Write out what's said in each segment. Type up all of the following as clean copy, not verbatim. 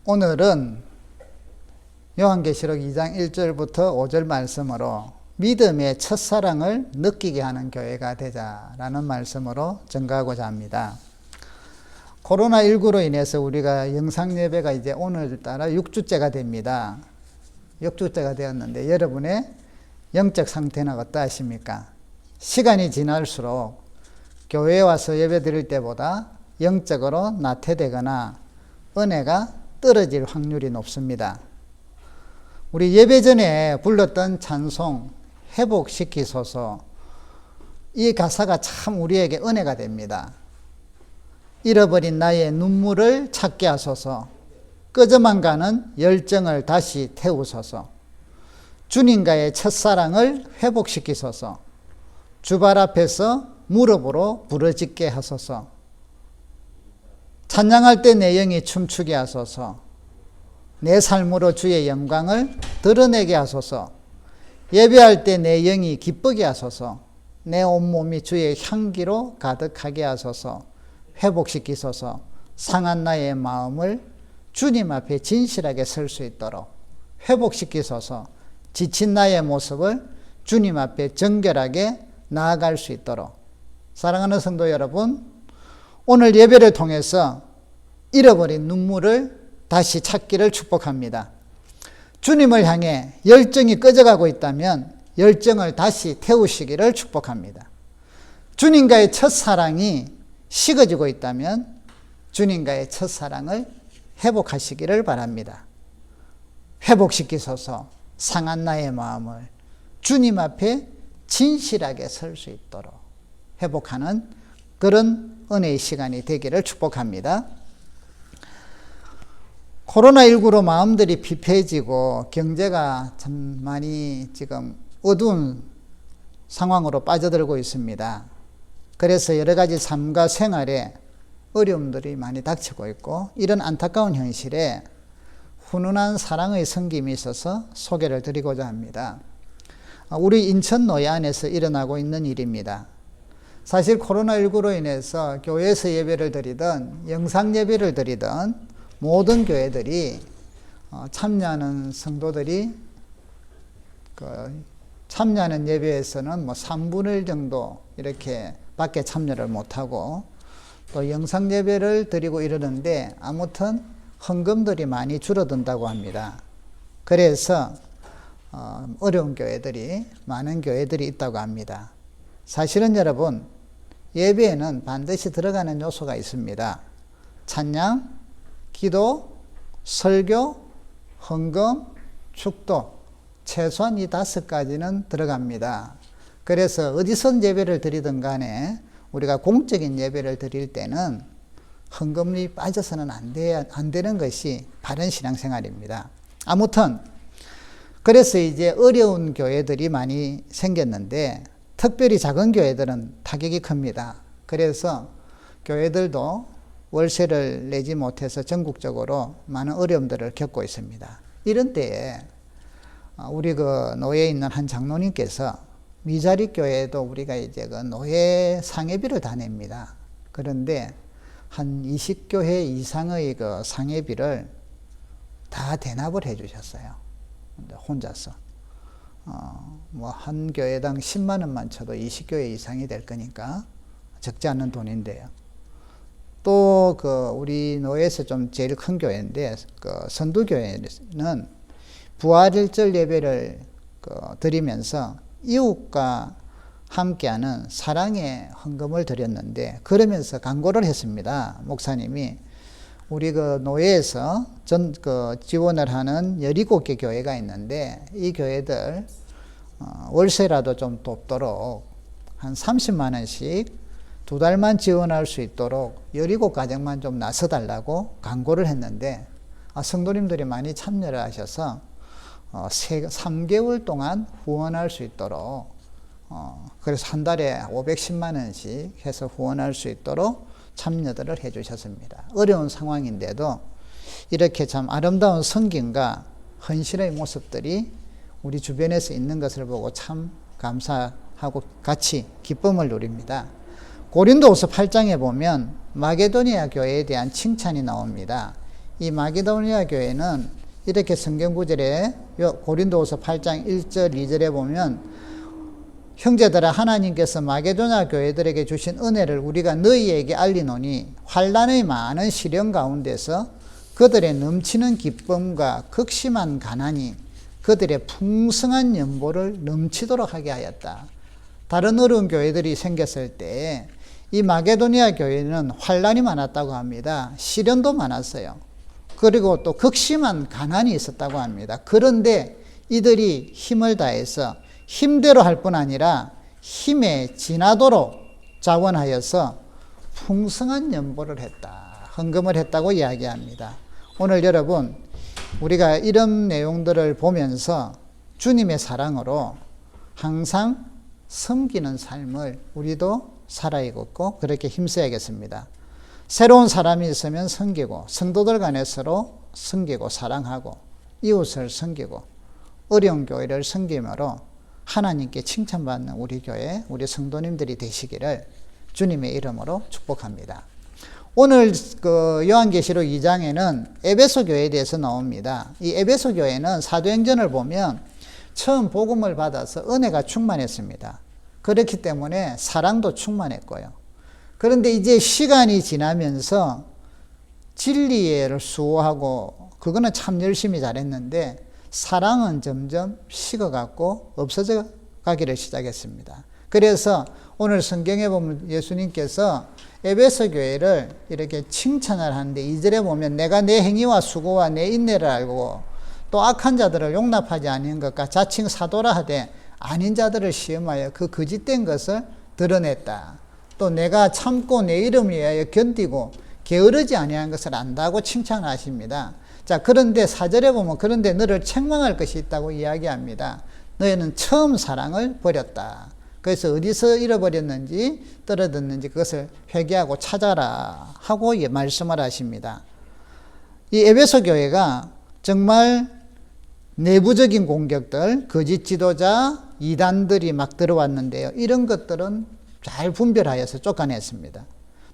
오늘은 요한계시록 2장 1절부터 5절 말씀으로 믿음의 첫사랑을 느끼게 하는 교회가 되자라는 말씀으로 전가하고자 합니다. 코로나19로 인해서 우리가 영상예배가 이제 오늘따라 6주째가 됩니다. 6주째가 되었는데 여러분의 영적 상태는 어떠하십니까? 시간이 지날수록 교회에 와서 예배 드릴 때보다 영적으로 나태되거나 은혜가 떨어질 확률이 높습니다. 우리 예배 전에 불렀던 찬송 회복시키소서, 이 가사가 참 우리에게 은혜가 됩니다. 잃어버린 나의 눈물을 찾게 하소서, 꺼져만 가는 열정을 다시 태우소서, 주님과의 첫사랑을 회복시키소서, 주발 앞에서 무릎으로 부르짖게 하소서, 찬양할 때 내 영이 춤추게 하소서, 내 삶으로 주의 영광을 드러내게 하소서, 예배할 때 내 영이 기쁘게 하소서, 내 온몸이 주의 향기로 가득하게 하소서, 회복시키소서, 상한 나의 마음을 주님 앞에 진실하게 설 수 있도록 회복시키소서, 지친 나의 모습을 주님 앞에 정결하게 나아갈 수 있도록. 사랑하는 성도 여러분, 오늘 예배를 통해서 잃어버린 눈물을 다시 찾기를 축복합니다. 주님을 향해 열정이 꺼져가고 있다면 열정을 다시 태우시기를 축복합니다. 주님과의 첫사랑이 식어지고 있다면 주님과의 첫사랑을 회복하시기를 바랍니다. 회복시키소서, 상한 나의 마음을 주님 앞에 진실하게 설 수 있도록 회복하는 그런 은혜의 시간이 되기를 축복합니다. 코로나19로 마음들이 피폐해지고 경제가 참 많이 지금 어두운 상황으로 빠져들고 있습니다. 그래서 여러 가지 삶과 생활에 어려움들이 많이 닥치고 있고, 이런 안타까운 현실에 훈훈한 사랑의 섬김이 있어서 소개를 드리고자 합니다. 우리 인천 노예안에서 일어나고 있는 일입니다. 사실 코로나19로 인해서 교회에서 예배를 드리든 영상 예배를 드리든 모든 교회들이 참여하는 성도들이 참여하는 예배에서는 3분의 1 정도 이렇게 밖에 참여를 못하고, 또 영상 예배를 드리고 이러는데 아무튼 헌금들이 많이 줄어든다고 합니다. 그래서 어려운 교회들이, 많은 교회들이 있다고 합니다. 사실은 여러분, 예배에는 반드시 들어가는 요소가 있습니다. 찬양, 기도, 설교, 헌금, 축도, 최소한 이 5가지는 들어갑니다. 그래서 어디서 예배를 드리든 간에 우리가 공적인 예배를 드릴 때는 헌금이 빠져서는 안 되는 것이 바른 신앙생활입니다. 아무튼 그래서 이제 어려운 교회들이 많이 생겼는데, 특별히 작은 교회들은 타격이 큽니다. 그래서 교회들도 월세를 내지 못해서 전국적으로 많은 어려움들을 겪고 있습니다. 이런 때에 우리 노예에 있는 한 장로님께서 미자리 교회도 우리가 이제 노예 상해비를 다 냅니다. 그런데 한 20교회 이상의 상해비를 다 대납을 해 주셨어요. 혼자서. 한 교회당 10만 원만 쳐도 20교회 이상이 될 거니까 적지 않은 돈인데요. 또 우리 노예에서 좀 제일 큰 교회인데 선두교회는 부활일절 예배를 드리면서 이웃과 함께하는 사랑의 헌금을 드렸는데, 그러면서 간구를 했습니다. 목사님이 우리 노예에서 지원을 하는 17개 교회가 있는데 이 교회들 월세라도 좀 돕도록 한 30만 원씩 2달만 지원할 수 있도록 17가정만 좀 나서달라고 간구를 했는데, 성도님들이 많이 참여를 하셔서 3개월 동안 후원할 수 있도록, 그래서 한 달에 510만 원씩 해서 후원할 수 있도록 참여들을 해 주셨습니다. 어려운 상황인데도 이렇게 참 아름다운 섬김과 헌신의 모습들이 우리 주변에서 있는 것을 보고 참 감사하고 같이 기쁨을 누립니다. 고린도후서 8장에 보면 마게도니아 교회에 대한 칭찬이 나옵니다. 이 마게도니아 교회는 이렇게 성경 구절에 고린도후서 8장 1절 2절에 보면 형제들아 하나님께서 마게도냐 교회들에게 주신 은혜를 우리가 너희에게 알리노니 환난의 많은 시련 가운데서 그들의 넘치는 기쁨과 극심한 가난이 그들의 풍성한 연보를 넘치도록 하게 하였다. 다른 어려운 교회들이 생겼을 때 이 마게도니아 교회는 환난이 많았다고 합니다. 시련도 많았어요. 그리고 또 극심한 가난이 있었다고 합니다. 그런데 이들이 힘을 다해서 힘대로 할 뿐 아니라 힘에 지나도록 자원하여서 풍성한 연보를 했다. 헌금을 했다고 이야기합니다. 오늘 여러분, 우리가 이런 내용들을 보면서 주님의 사랑으로 항상 섬기는 삶을 우리도 살아야겠고 그렇게 힘써야겠습니다. 새로운 사람이 있으면 섬기고 성도들 간에 서로 섬기고 사랑하고 이웃을 섬기고 어려운 교회를 섬김으로 하나님께 칭찬받는 우리 교회, 우리 성도님들이 되시기를 주님의 이름으로 축복합니다. 오늘 그 요한계시록 2장에는 에베소 교회에 대해서 나옵니다. 이 에베소 교회는 사도행전을 보면 처음 복음을 받아서 은혜가 충만했습니다. 그렇기 때문에 사랑도 충만했고요. 그런데 이제 시간이 지나면서 진리를 수호하고 그거는 참 열심히 잘했는데 사랑은 점점 식어갖고 없어져 가기를 시작했습니다. 그래서 오늘 성경에 보면 예수님께서 에베소 교회를 이렇게 칭찬을 하는데 2절에 보면 내가 내 행위와 수고와 내 인내를 알고 또 악한 자들을 용납하지 아니한 것과 자칭 사도라 하되 아닌 자들을 시험하여 그 거짓된 것을 드러냈다. 또 내가 참고 내 이름을 위하여 견디고 게으르지 아니한 것을 안다고 칭찬하십니다. 자, 그런데 4절에 보면 그런데 너를 책망할 것이 있다고 이야기합니다. 너희는 처음 사랑을 버렸다. 그래서 어디서 잃어버렸는지 떨어졌는지 그것을 회개하고 찾아라 하고 말씀을 하십니다. 이 에베소 교회가 정말 내부적인 공격들, 거짓 지도자, 이단들이 막 들어왔는데요. 이런 것들은 잘 분별하여서 쫓아냈습니다.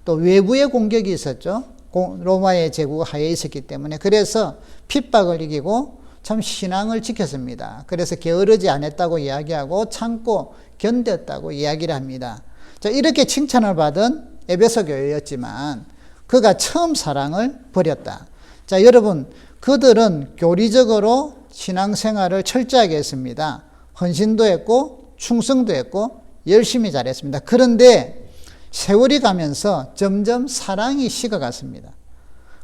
또 외부의 공격이 있었죠. 로마의 제국가 하에 있었기 때문에 그래서 핍박을 이기고 참 신앙을 지켰습니다. 그래서 게으르지 않았다고 이야기하고 참고 견뎠다고 이야기를 합니다. 자, 이렇게 칭찬을 받은 에베소 교회였지만 그가 처음 사랑을 버렸다. 자, 여러분, 그들은 교리적으로 신앙생활을 철저하게 했습니다. 헌신도 했고 충성도 했고 열심히 잘했습니다. 그런데 세월이 가면서 점점 사랑이 식어갔습니다.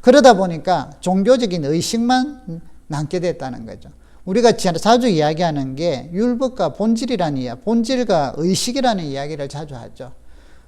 그러다 보니까 종교적인 의식만 남게 됐다는 거죠. 우리가 자주 이야기하는 게 율법과 본질이라는 이야기, 본질과 의식이라는 이야기를 자주 하죠.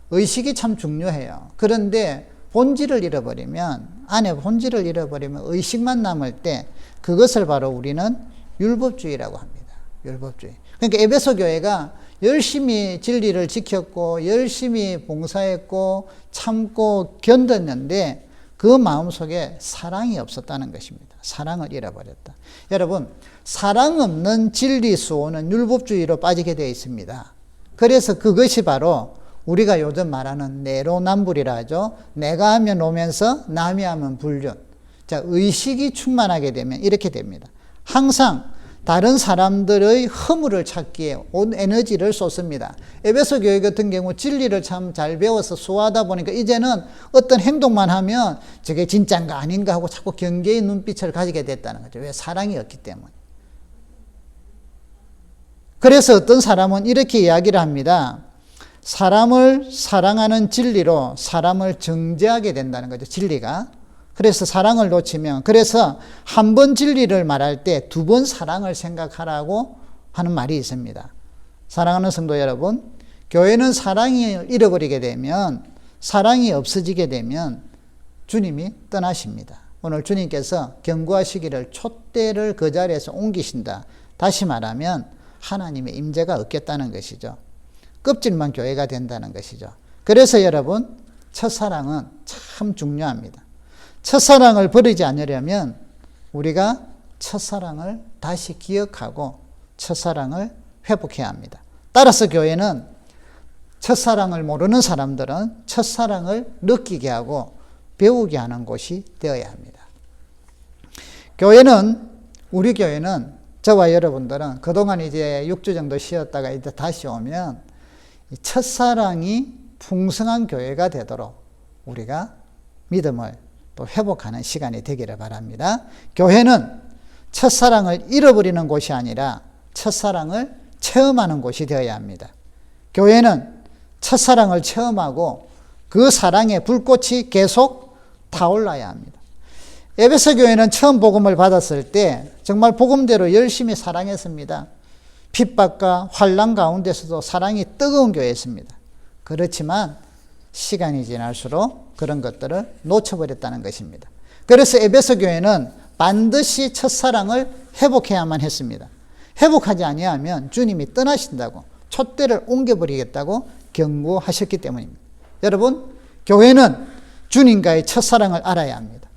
의식이 참 중요해요. 그런데 본질을 잃어버리면, 안에 본질을 잃어버리면 의식만 남을 때 그것을 바로 우리는 율법주의라고 합니다. 율법주의. 그러니까 에베소 교회가 열심히 진리를 지켰고 열심히 봉사했고 참고 견뎠는데 그 마음속에 사랑이 없었다는 것입니다. 사랑을 잃어버렸다. 여러분, 사랑 없는 진리 수호는 율법주의로 빠지게 되어 있습니다. 그래서 그것이 바로 우리가 요즘 말하는 내로남불이라 하죠. 내가 하면 오면서 남이 하면 불륜. 자, 의식이 충만하게 되면 이렇게 됩니다. 항상 다른 사람들의 허물을 찾기에 온 에너지를 쏟습니다. 에베소 교회 같은 경우 진리를 참 잘 배워서 수호하다 보니까 이제는 어떤 행동만 하면 저게 진짜인가 아닌가 하고 자꾸 경계의 눈빛을 가지게 됐다는 거죠. 왜? 사랑이 없기 때문에. 그래서 어떤 사람은 이렇게 이야기를 합니다. 사람을 사랑하는 진리로 사람을 정죄하게 된다는 거죠. 진리가. 그래서 사랑을 놓치면, 그래서 한 번 진리를 말할 때 두 번 사랑을 생각하라고 하는 말이 있습니다. 사랑하는 성도 여러분, 교회는 사랑이 잃어버리게 되면, 사랑이 없어지게 되면 주님이 떠나십니다. 오늘 주님께서 경고하시기를 촛대를 그 자리에서 옮기신다. 다시 말하면 하나님의 임재가 없겠다는 것이죠. 껍질만 교회가 된다는 것이죠. 그래서 여러분, 첫사랑은 참 중요합니다. 첫사랑을 버리지 않으려면 우리가 첫사랑을 다시 기억하고 첫사랑을 회복해야 합니다. 따라서 교회는 첫사랑을 모르는 사람들은 첫사랑을 느끼게 하고 배우게 하는 곳이 되어야 합니다. 교회는, 우리 교회는, 저와 여러분들은 그동안 이제 6주 정도 쉬었다가 이제 다시 오면 첫사랑이 풍성한 교회가 되도록 우리가 믿음을 또 회복하는 시간이 되기를 바랍니다. 교회는 첫사랑을 잃어버리는 곳이 아니라 첫사랑을 체험하는 곳이 되어야 합니다. 교회는 첫사랑을 체험하고 그 사랑의 불꽃이 계속 타올라야 합니다. 에베소 교회는 처음 복음을 받았을 때 정말 복음대로 열심히 사랑했습니다. 핍박과 환난 가운데서도 사랑이 뜨거운 교회였습니다. 그렇지만 시간이 지날수록 그런 것들을 놓쳐버렸다는 것입니다. 그래서 에베소 교회는 반드시 첫사랑을 회복해야만 했습니다. 회복하지 아니하면 주님이 떠나신다고, 촛대를 옮겨버리겠다고 경고하셨기 때문입니다. 여러분, 교회는 주님과의 첫사랑을 알아야 합니다.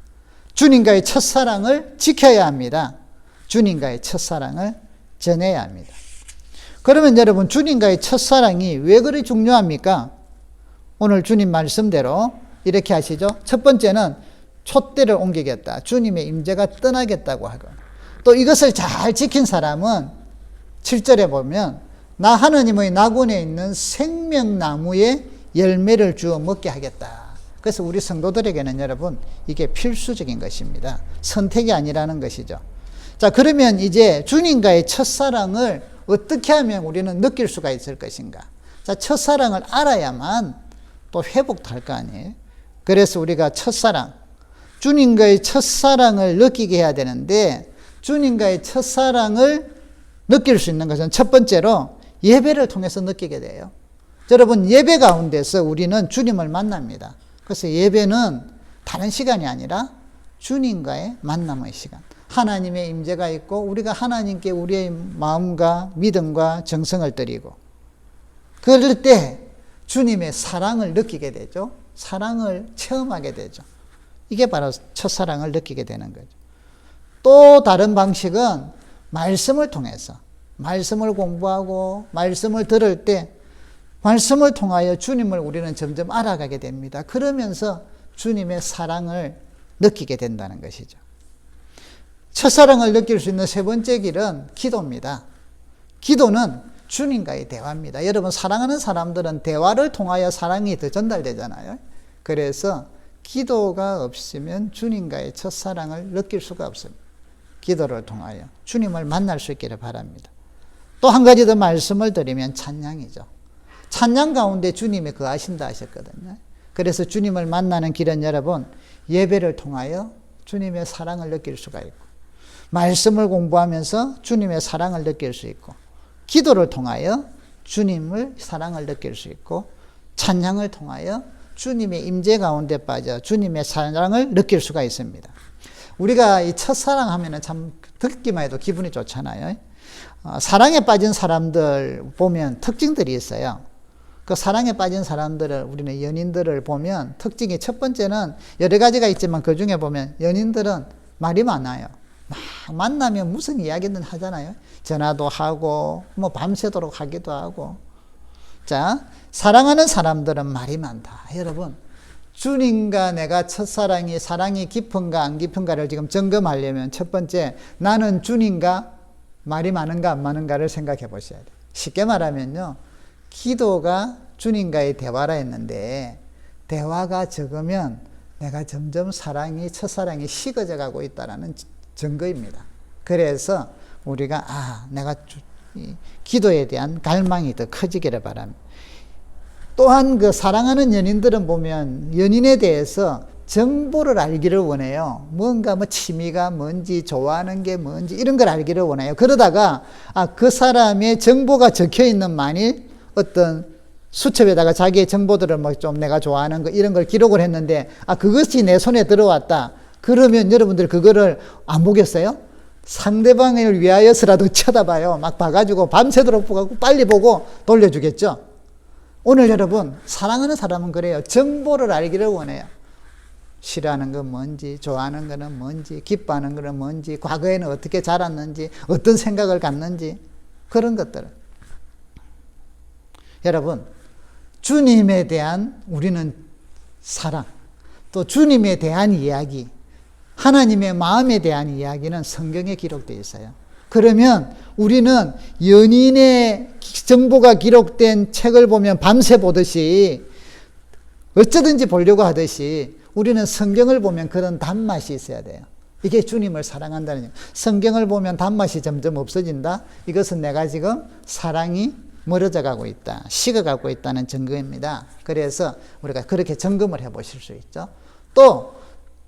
주님과의 첫사랑을 지켜야 합니다. 주님과의 첫사랑을 전해야 합니다. 그러면 여러분, 주님과의 첫사랑이 왜 그리 중요합니까? 오늘 주님 말씀대로 이렇게 하시죠. 첫 번째는 촛대를 옮기겠다. 주님의 임재가 떠나겠다고 하고, 또 이것을 잘 지킨 사람은 7절에 보면 나 하느님의 낙원에 있는 생명나무의 열매를 주어 먹게 하겠다. 그래서 우리 성도들에게는 여러분, 이게 필수적인 것입니다. 선택이 아니라는 것이죠. 자, 그러면 이제 주님과의 첫사랑을 어떻게 하면 우리는 느낄 수가 있을 것인가? 자, 첫사랑을 알아야만 또 회복도 할 거 아니에요? 그래서 우리가 첫사랑, 주님과의 첫사랑을 느끼게 해야 되는데, 주님과의 첫사랑을 느낄 수 있는 것은 첫 번째로 예배를 통해서 느끼게 돼요. 여러분, 예배 가운데서 우리는 주님을 만납니다. 그래서 예배는 다른 시간이 아니라 주님과의 만남의 시간. 하나님의 임재가 있고 우리가 하나님께 우리의 마음과 믿음과 정성을 드리고, 그럴 때 주님의 사랑을 느끼게 되죠. 사랑을 체험하게 되죠. 이게 바로 첫사랑을 느끼게 되는 거죠. 또 다른 방식은 말씀을 통해서, 말씀을 공부하고 말씀을 들을 때 말씀을 통하여 주님을 우리는 점점 알아가게 됩니다. 그러면서 주님의 사랑을 느끼게 된다는 것이죠. 첫사랑을 느낄 수 있는 세 번째 길은 기도입니다. 기도는 주님과의 대화입니다. 여러분, 사랑하는 사람들은 대화를 통하여 사랑이 더 전달되잖아요. 그래서 기도가 없으면 주님과의 첫사랑을 느낄 수가 없습니다. 기도를 통하여 주님을 만날 수 있기를 바랍니다. 또 한 가지 더 말씀을 드리면 찬양이죠. 찬양 가운데 주님이 거하신다 하셨거든요. 그래서 주님을 만나는 길은 여러분, 예배를 통하여 주님의 사랑을 느낄 수가 있고, 말씀을 공부하면서 주님의 사랑을 느낄 수 있고, 기도를 통하여 주님의 사랑을 느낄 수 있고, 찬양을 통하여 주님의 임재 가운데 빠져 주님의 사랑을 느낄 수가 있습니다. 우리가 이 첫사랑 하면은 참 듣기만 해도 기분이 좋잖아요. 사랑에 빠진 사람들 보면 특징들이 있어요. 그 사랑에 빠진 사람들을, 우리는 연인들을 보면 특징이, 첫 번째는 여러 가지가 있지만 그 중에 보면 연인들은 말이 많아요. 막 만나면 무슨 이야기든 하잖아요. 전화도 하고 뭐 밤새도록 하기도 하고. 자, 사랑하는 사람들은 말이 많다. 여러분, 주님과 내가 첫사랑이, 사랑이 깊은가 안 깊은가를 지금 점검하려면 첫 번째, 나는 주님과 말이 많은가 안 많은가를 생각해 보셔야 돼요. 쉽게 말하면요, 기도가 주님과의 대화라 했는데 대화가 적으면 내가 점점 첫사랑이 식어져 가고 있다는 증거입니다. 그래서 우리가 내가 기도에 대한 갈망이 더 커지기를 바랍니다. 또한 그 사랑하는 연인들은 보면 연인에 대해서 정보를 알기를 원해요. 뭔가 취미가 뭔지, 좋아하는 게 뭔지 이런 걸 알기를 원해요. 그러다가 그 사람의 정보가 적혀 있는 만일 어떤 수첩에다가 자기의 정보들을 좀 내가 좋아하는 거 이런 걸 기록을 했는데 그것이 내 손에 들어왔다. 그러면 여러분들 그거를 안 보겠어요? 상대방을 위하여서라도 쳐다봐요. 막 봐가지고 밤새도록 보고 빨리 보고 돌려주겠죠. 오늘 여러분, 사랑하는 사람은 그래요. 정보를 알기를 원해요. 싫어하는 건 뭔지, 좋아하는 거는 뭔지, 기뻐하는 거는 뭔지, 과거에는 어떻게 자랐는지, 어떤 생각을 갖는지, 그런 것들을. 여러분, 주님에 대한 우리는 사랑, 또 주님에 대한 이야기, 하나님의 마음에 대한 이야기는 성경에 기록되어 있어요. 그러면 우리는 연인의 정보가 기록된 책을 보면 밤새 보듯이 어쩌든지 보려고 하듯이 우리는 성경을 보면 그런 단맛이 있어야 돼요. 이게 주님을 사랑한다는 얘기예요. 성경을 보면 단맛이 점점 없어진다. 이것은 내가 지금 사랑이 멀어져 가고 있다. 식어가고 있다는 증거입니다. 그래서 우리가 그렇게 점검을 해보실 수 있죠. 또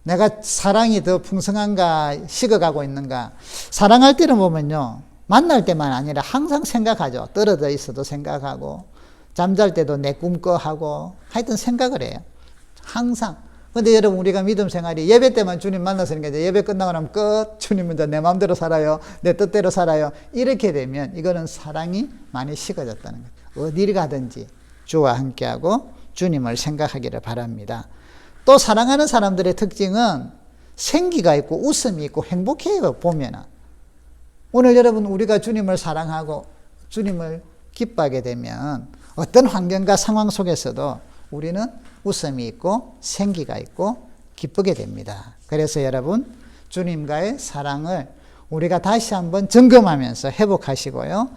내가 사랑이 더 풍성한가 식어가고 있는가. 사랑할 때는 보면요. 만날 때만 아니라 항상 생각하죠. 떨어져 있어도 생각하고 잠잘 때도 내 꿈꿔 하고 하여튼 생각을 해요. 항상. 근데 여러분 우리가 믿음 생활이 예배 때만 주님 만나서 이제 예배 끝나고 나면 끝. 주님은 이제 내 마음대로 살아요. 내 뜻대로 살아요. 이렇게 되면 이거는 사랑이 많이 식어졌다는 거예요. 어디를 가든지 주와 함께하고 주님을 생각하기를 바랍니다. 또 사랑하는 사람들의 특징은 생기가 있고 웃음이 있고 행복해요. 보면은 오늘 여러분 우리가 주님을 사랑하고 주님을 기뻐하게 되면 어떤 환경과 상황 속에서도 우리는 웃음이 있고 생기가 있고 기쁘게 됩니다. 그래서 여러분 주님과의 사랑을 우리가 다시 한번 점검하면서 회복하시고요.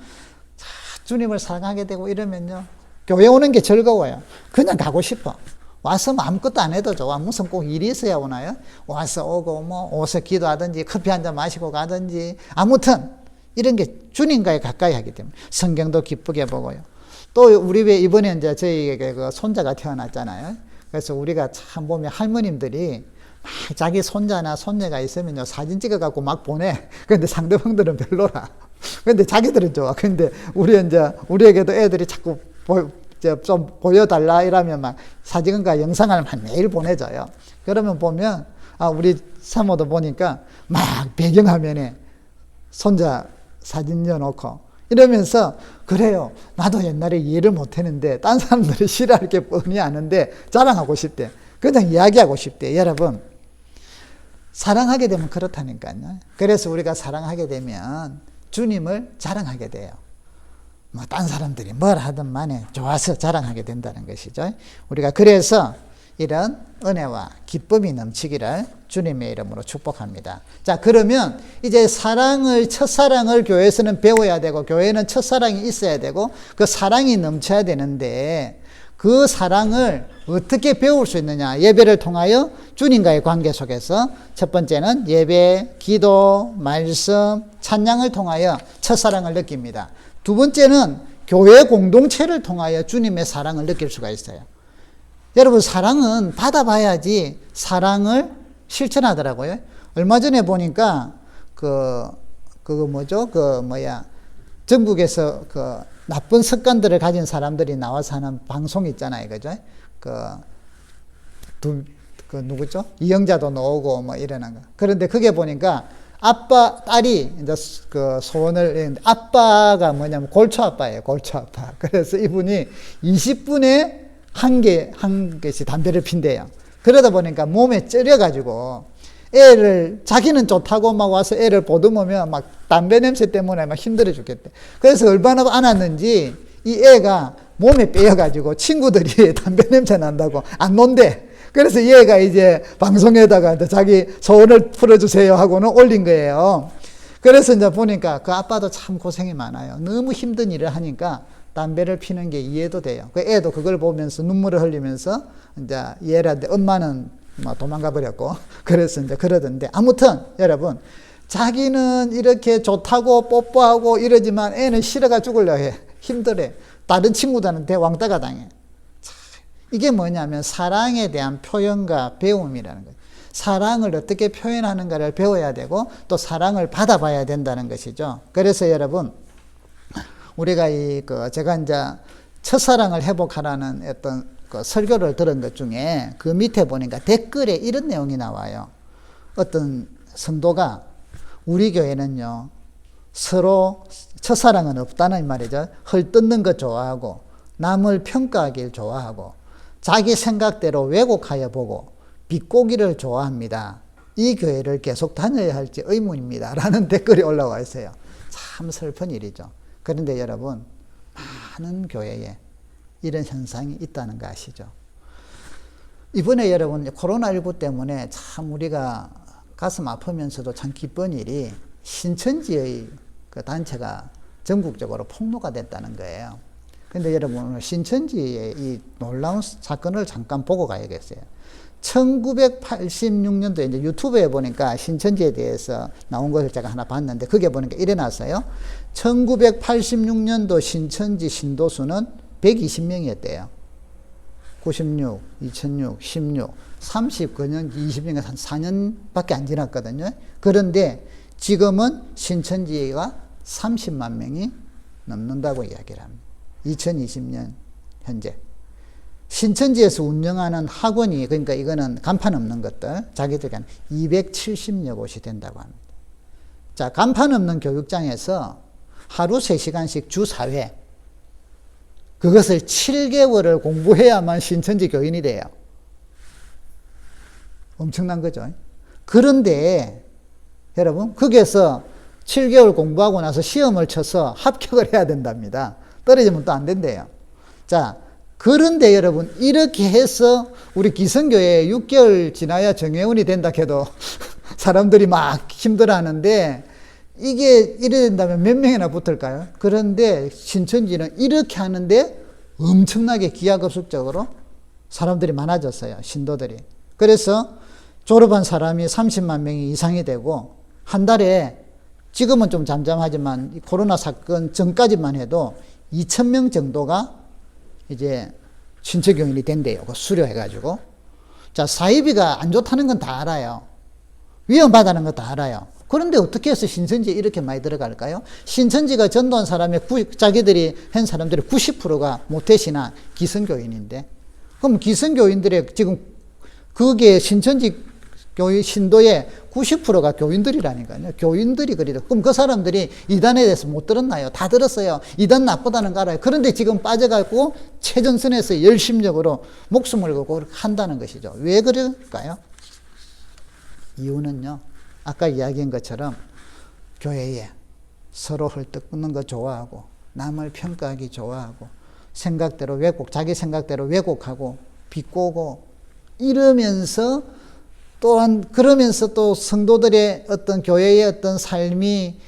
주님을 사랑하게 되고 이러면요. 교회 오는 게 즐거워요. 그냥 가고 싶어. 와서 아무것도 안 해도 좋아. 무슨 꼭 일이 있어야 오나요? 와서 오고 뭐 오서 기도하든지 커피 한잔 마시고 가든지 아무튼 이런 게 주님과의 가까이 하기 때문에 성경도 기쁘게 보고요. 또 우리 왜 이번에 이제 저희에게 그 손자가 태어났잖아요. 그래서 우리가 참 보면 할머님들이 막 자기 손자나 손녀가 있으면요 사진 찍어갖고 막 보내. 근데 상대방들은 별로라. 근데 자기들은 좋아. 근데 우리에게도 애들이 자꾸 좀 보여달라 이러면 막 사진과 영상을 막 매일 보내줘요. 그러면 보면 우리 사모도 보니까 막 배경화면에 손자 사진 넣어놓고 이러면서 그래요. 나도 옛날에 이해를 못했는데 딴 사람들이 싫어할 게 뻔히 아는데 자랑하고 싶대. 그냥 이야기하고 싶대. 여러분 사랑하게 되면 그렇다니까요. 그래서 우리가 사랑하게 되면 주님을 자랑하게 돼요. 뭐 딴 사람들이 뭘 하든 만에 좋아서 자랑하게 된다는 것이죠. 우리가 그래서 이런 은혜와 기쁨이 넘치기를 주님의 이름으로 축복합니다. 자, 그러면 이제 첫사랑을 교회에서는 배워야 되고 교회는 첫사랑이 있어야 되고 그 사랑이 넘쳐야 되는데 그 사랑을 어떻게 배울 수 있느냐. 예배를 통하여 주님과의 관계 속에서 첫 번째는 예배, 기도, 말씀, 찬양을 통하여 첫사랑을 느낍니다. 두 번째는 교회 공동체를 통하여 주님의 사랑을 느낄 수가 있어요. 여러분 사랑은 받아봐야지 사랑을 실천하더라고요. 얼마 전에 보니까 전국에서 그 나쁜 습관들을 가진 사람들이 나와서 하는 방송 있잖아요, 그죠? 누구죠? 이영자도 나오고 뭐 이러는 거. 그런데 그게 보니까 딸이 이제 그 소원을, 아빠가 뭐냐면 골초 아빠예요, 골초 아빠. 그래서 이분이 20분에 한 개씩 담배를 핀대요. 그러다 보니까 몸에 ጨ려가지고 자기는 좋다고 막 와서 애를 보듬으면 막 담배 냄새 때문에 막 힘들어 죽겠대. 그래서 얼마나 안았는지 이 애가 몸에 빼여가지고 친구들이 담배 냄새 난다고 안 논대. 그래서 얘가 이제 방송에다가 자기 소원을 풀어주세요 하고는 올린 거예요. 그래서 이제 보니까 그 아빠도 참 고생이 많아요. 너무 힘든 일을 하니까 담배를 피는 게 이해도 돼요. 그 애도 그걸 보면서 눈물을 흘리면서 이제 얘한테 엄마는 뭐 도망가 버렸고 그래서 이제 그러던데 아무튼 여러분 자기는 이렇게 좋다고 뽀뽀하고 이러지만 애는 싫어가 죽으려 해. 힘들어. 다른 친구들한테 왕따가 당해. 이게 뭐냐면 사랑에 대한 표현과 배움이라는 거예요. 사랑을 어떻게 표현하는가를 배워야 되고 또 사랑을 받아봐야 된다는 것이죠. 그래서 여러분 우리가 제가 이제 첫사랑을 회복하라는 어떤 설교를 들은 것 중에 그 밑에 보니까 댓글에 이런 내용이 나와요. 어떤 성도가 우리 교회는요 서로 첫사랑은 없다는 말이죠. 헐뜯는 것 좋아하고 남을 평가하길 좋아하고 자기 생각대로 왜곡하여 보고 비꼬기를 좋아합니다. 이 교회를 계속 다녀야 할지 의문입니다. 라는 댓글이 올라와 있어요. 참 슬픈 일이죠. 그런데 여러분 많은 교회에 이런 현상이 있다는 거 아시죠? 이번에 여러분 코로나19 때문에 참 우리가 가슴 아프면서도 참 기쁜 일이 신천지의 그 단체가 전국적으로 폭로가 됐다는 거예요. 근데 여러분, 신천지의 이 놀라운 사건을 잠깐 보고 가야겠어요. 1986년도에 이제 유튜브에 보니까 신천지에 대해서 나온 것을 제가 하나 봤는데, 그게 보니까 이래 놨어요. 1986년도 신천지 신도수는 120명이었대요. 96, 2006, 16, 39년, 20년, 한 4년밖에 안 지났거든요. 그런데 지금은 신천지가 30만 명이 넘는다고 이야기를 합니다. 2020년 현재. 신천지에서 운영하는 학원이, 그러니까 이거는 간판 없는 것들, 자기들이 한 270여 곳이 된다고 합니다. 자, 간판 없는 교육장에서 하루 3시간씩 주 4회, 그것을 7개월을 공부해야만 신천지 교인이 돼요. 엄청난 거죠. 그런데 여러분, 거기에서 7개월 공부하고 나서 시험을 쳐서 합격을 해야 된답니다. 떨어지면 또 안 된대요. 자, 그런데 여러분, 이렇게 해서 우리 기성교회에 6개월 지나야 정회원이 된다 해도 사람들이 막 힘들어 하는데, 이게 이래 된다면 몇 명이나 붙을까요? 그런데 신천지는 이렇게 하는데 엄청나게 기하급수적으로 사람들이 많아졌어요. 신도들이. 그래서 졸업한 사람이 30만 명이 이상이 되고, 한 달에 지금은 좀 잠잠하지만 코로나 사건 전까지만 해도 2,000명 정도가 이제 신천교인이 된대요. 수료해가지고. 자, 사이비가 안 좋다는 건 다 알아요. 위험하다는 거 다 알아요. 그런데 어떻게 해서 신천지에 이렇게 많이 들어갈까요? 신천지가 전도한 사람의 자기들이 한 사람들의 90%가 모태신앙 기성교인인데, 그럼 기성교인들의 지금 그게 신천지 교인 신도의 90%가 교인들이라니까요. 교인들이 그래도. 그럼 그 사람들이 이단에 대해서 못 들었나요? 다 들었어요. 이단 나쁘다는 거 알아요. 그런데 지금 빠져가고 최전선에서 열심적으로 목숨을 걸고 한다는 것이죠. 왜 그럴까요? 이유는요, 아까 이야기한 것처럼 교회에 서로 헐떡붙는 거 좋아하고, 남을 평가하기 좋아하고, 생각대로 자기 생각대로 왜곡하고 비꼬고 이러면서, 또한 그러면서 또 성도들의 어떤 교회의 어떤 삶이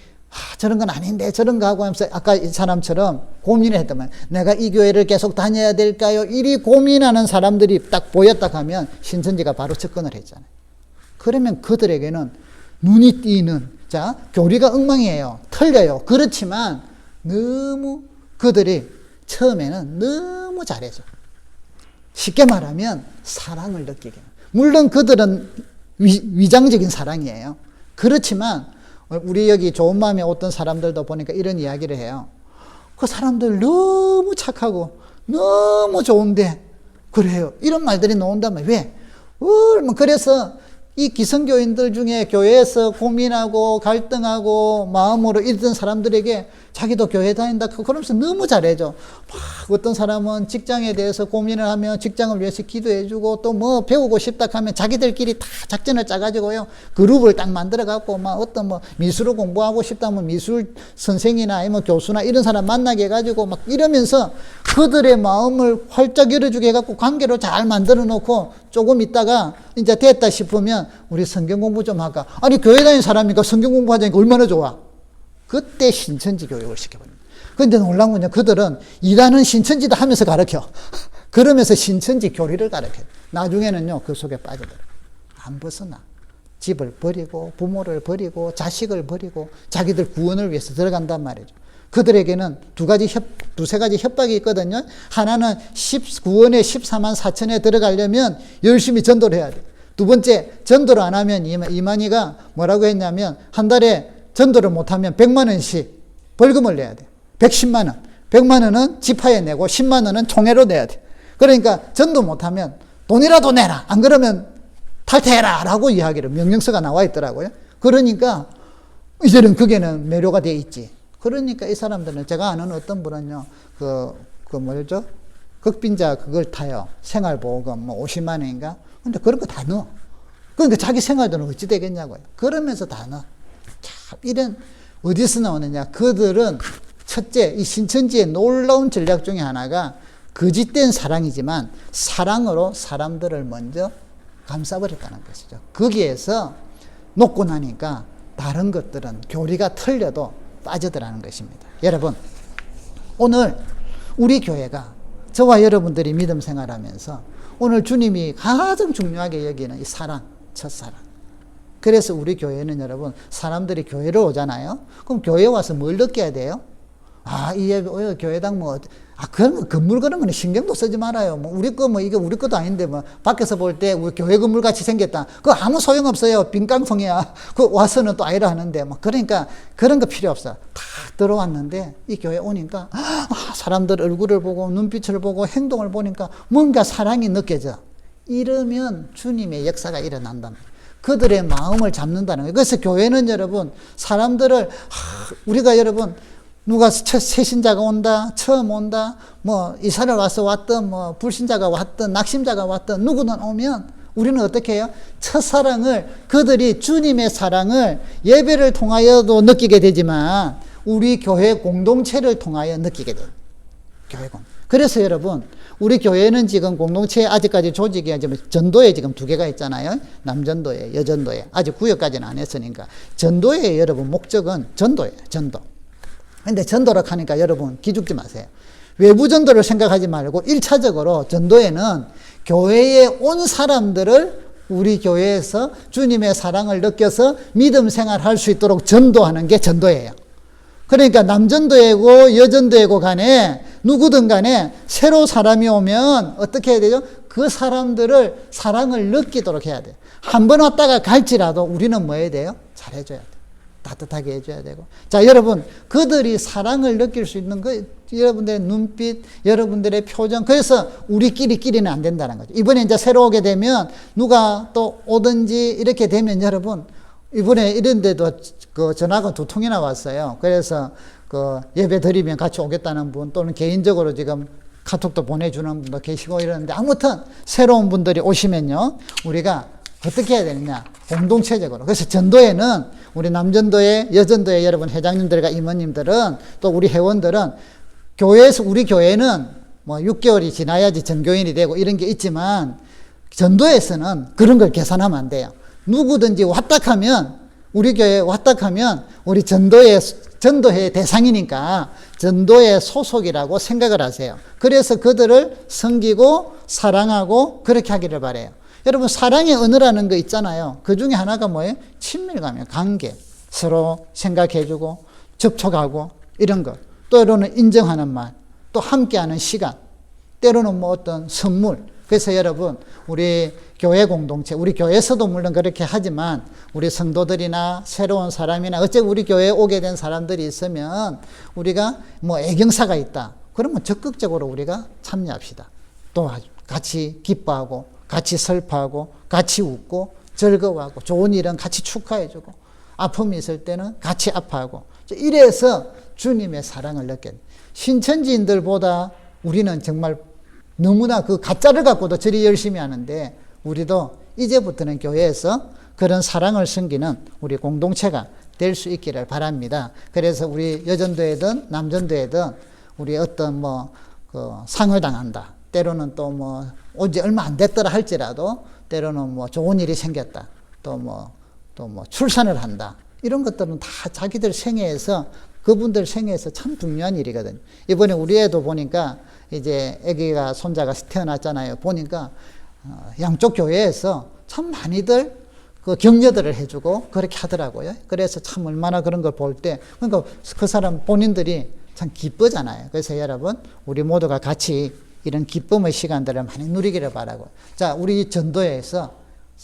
저런 건 아닌데 저런 거 하고 하면서, 아까 이 사람처럼 고민을 했단 말이에요. 내가 이 교회를 계속 다녀야 될까요? 이리 고민하는 사람들이 딱 보였다 하면 신천지가 바로 접근을 했잖아요. 그러면 그들에게는 눈이 띄는, 자, 교리가 엉망이에요. 틀려요. 그렇지만 너무 그들이 처음에는 너무 잘해줘. 쉽게 말하면 사랑을 느끼게. 물론 그들은 위장적인 사랑이에요. 그렇지만 우리 여기 좋은 마음에 어떤 사람들도 보니까 이런 이야기를 해요. 그 사람들 너무 착하고 너무 좋은데 그래요. 이런 말들이 나온다면 왜? 그래서 이 기성교인들 중에 교회에서 고민하고 갈등하고 마음으로 있던 사람들에게 자기도 교회 다닌다 그러면서 너무 잘해줘. 막 어떤 사람은 직장에 대해서 고민을 하면 직장을 위해서 기도해주고, 또 뭐 배우고 싶다 하면 자기들끼리 다 작전을 짜가지고요, 그룹을 딱 만들어갖고 막 어떤 뭐 미술을 공부하고 싶다면 미술 선생이나 아니면 교수나 이런 사람 만나게 해가지고 막 이러면서 그들의 마음을 활짝 열어주게 해갖고 관계를 잘 만들어 놓고, 조금 있다가 이제 됐다 싶으면 우리 성경 공부 좀 할까? 아니, 교회 다니는 사람이니까 성경 공부하자니까 얼마나 좋아. 그때 신천지 교육을 시켜버립니다. 그런데 놀라운 건요, 그들은 이단은 신천지다 하면서 가르쳐. 그러면서 신천지 교리를 가르쳐. 나중에는요, 그 속에 빠져들어. 안 벗어나. 집을 버리고, 부모를 버리고, 자식을 버리고, 자기들 구원을 위해서 들어간단 말이죠. 그들에게는 두세 가지 협박이 있거든요. 하나는 구원에 14만 4천에 들어가려면 열심히 전도를 해야 돼. 두 번째, 전도를 안 하면 이만희가 뭐라고 했냐면, 한 달에 전도를 못하면 100만 원씩 벌금을 내야 돼. 110만 원. 100만 원은 지파에 내고 10만 원은 총회로 내야 돼. 그러니까 전도 못하면 돈이라도 내라. 안 그러면 탈퇴해라. 라고 이야기를, 명령서가 나와 있더라고요. 그러니까 이제는 그게는 매료가 돼 있지. 그러니까 이 사람들은, 제가 아는 어떤 분은요, 뭐죠? 극빈자 그걸 타요. 생활보호금 뭐 50만 원인가? 근데 그런 거 다 넣어. 그러니까 자기 생활도는 어찌 되겠냐고요. 그러면서 다 넣어. 참, 이런, 어디서 나오느냐. 그들은 첫째, 이 신천지의 놀라운 전략 중에 하나가 거짓된 사랑이지만 사랑으로 사람들을 먼저 감싸버렸다는 것이죠. 거기에서 놓고 나니까 다른 것들은 교리가 틀려도 빠져들어가는 것입니다. 여러분, 오늘 우리 교회가 저와 여러분들이 믿음 생활하면서 오늘 주님이 가장 중요하게 여기는 이 사랑, 첫사랑. 그래서 우리 교회는 여러분, 사람들이 교회를 오잖아요. 그럼 교회 와서 뭘 느껴야 돼요? 이 예배, 교회당 그런 건물 그런 거는 신경도 쓰지 말아요. 우리 거 이게 우리 것도 아닌데 밖에서 볼 때 우리 교회 건물 같이 생겼다. 그거 아무 소용 없어요. 빈깡통이야. 그 와서는 또 아니라 하는데 그러니까 그런 거 필요 없어. 다 들어왔는데 이 교회 오니까 사람들 얼굴을 보고 눈빛을 보고 행동을 보니까 뭔가 사랑이 느껴져. 이러면 주님의 역사가 일어난답니다. 그들의 마음을 잡는다는 거예요. 그래서 교회는 여러분, 사람들을 우리가 여러분, 누가 새신자가 온다, 처음 온다, 이사를 와서 왔든, 불신자가 왔든, 낙심자가 왔든, 누구든 오면 우리는 어떻게 해요? 첫사랑을, 그들이 주님의 사랑을 예배를 통하여도 느끼게 되지만, 우리 교회 공동체를 통하여 느끼게 돼요. 교회 공동체. 그래서 여러분, 우리 교회는 지금 공동체 아직까지 조직이 전도에 지금 2개가 있잖아요. 남전도에, 여전도에. 아직 구역까지는 안 했으니까. 전도의 여러분 목적은 전도예요. 전도. 근데 전도를 하니까 여러분 기죽지 마세요. 외부 전도를 생각하지 말고 1차적으로 전도에는 교회에 온 사람들을 우리 교회에서 주님의 사랑을 느껴서 믿음 생활할 수 있도록 전도하는 게 전도예요. 그러니까 남전도이고 여전도이고 간에 누구든 간에 새로 사람이 오면 어떻게 해야 되죠? 그 사람들을 사랑을 느끼도록 해야 돼요. 한 번 왔다가 갈지라도 우리는 뭐 해야 돼요? 잘해줘야 돼요. 따뜻하게 해줘야 되고. 자, 여러분, 그들이 사랑을 느낄 수 있는 여러분들의 눈빛, 여러분들의 표정. 그래서 우리끼리는 안 된다는 거죠. 이번에 이제 새로 오게 되면 누가 또 오든지 이렇게 되면 여러분, 이번에 이런 데도 전화가 2통이나 왔어요. 그래서 예배 드리면 같이 오겠다는 분, 또는 개인적으로 지금 카톡도 보내주는 분도 계시고 이러는데, 아무튼 새로운 분들이 오시면요, 우리가 어떻게 해야 되느냐? 공동체적으로. 그래서 전도에는 우리 남전도에, 여전도에 여러분 회장님들과 임원님들은, 또 우리 회원들은 교회에서, 우리 교회는 6개월이 지나야지 전교인이 되고 이런 게 있지만, 전도에서는 그런 걸 계산하면 안 돼요. 누구든지 왔다 하면, 우리 교회에 왔다 하면 우리 전도의 대상이니까 전도의 소속이라고 생각을 하세요. 그래서 그들을 섬기고 사랑하고 그렇게 하기를 바라요. 여러분, 사랑의 언어라는 거 있잖아요. 그 중에 하나가 뭐예요? 친밀감이에요. 관계. 서로 생각해주고 접촉하고 이런 거. 때로는 인정하는 말, 또 함께하는 시간, 때로는 어떤 선물. 그래서 여러분, 우리 교회 공동체, 우리 교회에서도 물론 그렇게 하지만 우리 성도들이나 새로운 사람이나 어쨌든 우리 교회에 오게 된 사람들이 있으면 우리가 애경사가 있다. 그러면 적극적으로 우리가 참여합시다. 또 같이 기뻐하고 같이 슬퍼하고 같이 웃고 즐거워하고 좋은 일은 같이 축하해주고 아픔이 있을 때는 같이 아파하고 이래서 주님의 사랑을 느껴요. 신천지인들보다 우리는 정말 너무나 그 가짜를 갖고도 저리 열심히 하는데 우리도 이제부터는 교회에서 그런 사랑을 섬기는 우리 공동체가 될 수 있기를 바랍니다. 그래서 우리 여전도에든 남전도에든 우리 어떤 상을 당한다. 때로는 또 온지 얼마 안 됐더라 할지라도 때로는 좋은 일이 생겼다. 또 출산을 한다. 이런 것들은 다 자기들 생애에서 그분들 생애에서 참 중요한 일이거든요. 이번에 우리 애도 보니까 이제 아기가 손자가 태어났잖아요. 보니까 양쪽 교회에서 참 많이들 그 격려들을 해주고 그렇게 하더라고요. 그래서 참 얼마나 그런 걸 볼 때 그러니까 그 사람 본인들이 참 기쁘잖아요. 그래서 여러분 우리 모두가 같이 이런 기쁨의 시간들을 많이 누리기를 바라고. 자, 우리 전도에서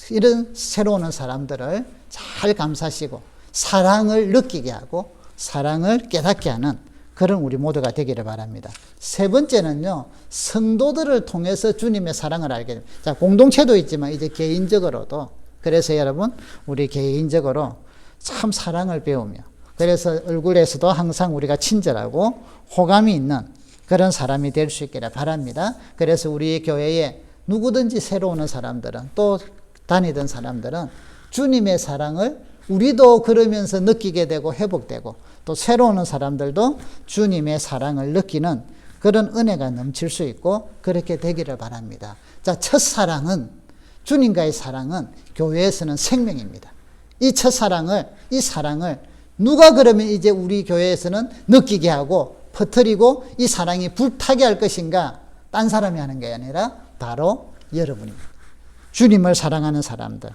이런 새로운 사람들을 잘 감싸시고 사랑을 느끼게 하고 사랑을 깨닫게 하는 그런 우리 모두가 되기를 바랍니다. 세 번째는요, 성도들을 통해서 주님의 사랑을 알게 됩니다. 자, 공동체도 있지만 이제 개인적으로도. 그래서 여러분, 우리 개인적으로 참 사랑을 배우며, 그래서 얼굴에서도 항상 우리가 친절하고 호감이 있는 그런 사람이 될 수 있기를 바랍니다. 그래서 우리 교회에 누구든지 새로 오는 사람들은, 또 다니던 사람들은 주님의 사랑을 우리도 그러면서 느끼게 되고 회복되고, 또 새로 오는 사람들도 주님의 사랑을 느끼는 그런 은혜가 넘칠 수 있고 그렇게 되기를 바랍니다. 자, 첫사랑은, 주님과의 사랑은 교회에서는 생명입니다. 이 첫사랑을, 이 사랑을 누가 그러면 이제 우리 교회에서는 느끼게 하고 퍼뜨리고 이 사랑이 불타게 할 것인가? 딴 사람이 하는 게 아니라 바로 여러분입니다. 주님을 사랑하는 사람들.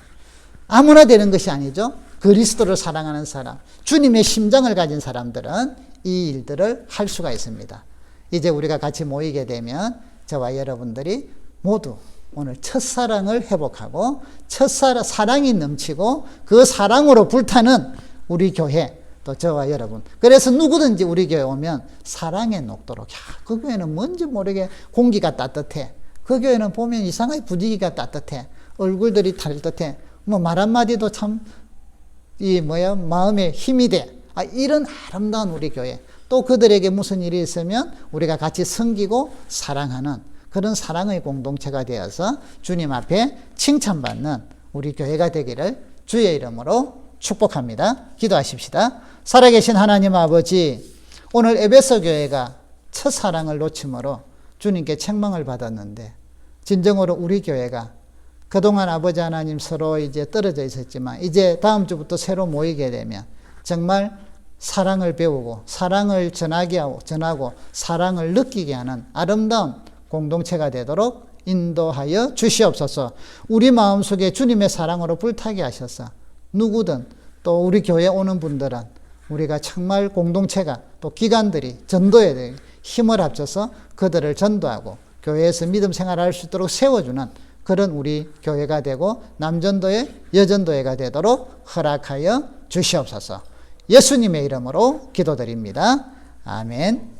아무나 되는 것이 아니죠. 그리스도를 사랑하는 사람, 주님의 심장을 가진 사람들은 이 일들을 할 수가 있습니다. 이제 우리가 같이 모이게 되면 저와 여러분들이 모두 오늘 첫사랑을 회복하고 사랑이 넘치고 그 사랑으로 불타는 우리 교회, 또 저와 여러분. 그래서 누구든지 우리 교회 오면 사랑에 녹도록. 야, 그 교회는 뭔지 모르게 공기가 따뜻해. 그 교회는 보면 이상하게 분위기가 따뜻해. 얼굴들이 따뜻해. 뭐 말 한마디도 참 마음에 힘이 돼. 이런 아름다운 우리 교회. 또 그들에게 무슨 일이 있으면 우리가 같이 섬기고 사랑하는 그런 사랑의 공동체가 되어서 주님 앞에 칭찬받는 우리 교회가 되기를 주의 이름으로 축복합니다. 기도하십시다. 살아계신 하나님 아버지, 오늘 에베소 교회가 첫사랑을 놓침으로 주님께 책망을 받았는데, 진정으로 우리 교회가 그동안 아버지 하나님 서로 이제 떨어져 있었지만 이제 다음 주부터 새로 모이게 되면 정말 사랑을 배우고 사랑을 전하고 사랑을 느끼게 하는 아름다운 공동체가 되도록 인도하여 주시옵소서. 우리 마음속에 주님의 사랑으로 불타게 하셔서 누구든 또 우리 교회 오는 분들은 우리가 정말 공동체가 또 기관들이 전도에 힘을 합쳐서 그들을 전도하고 교회에서 믿음 생활할 수 있도록 세워주는 그런 우리 교회가 되고 남전도회, 여전도회가 되도록 허락하여 주시옵소서. 예수님의 이름으로 기도드립니다. 아멘.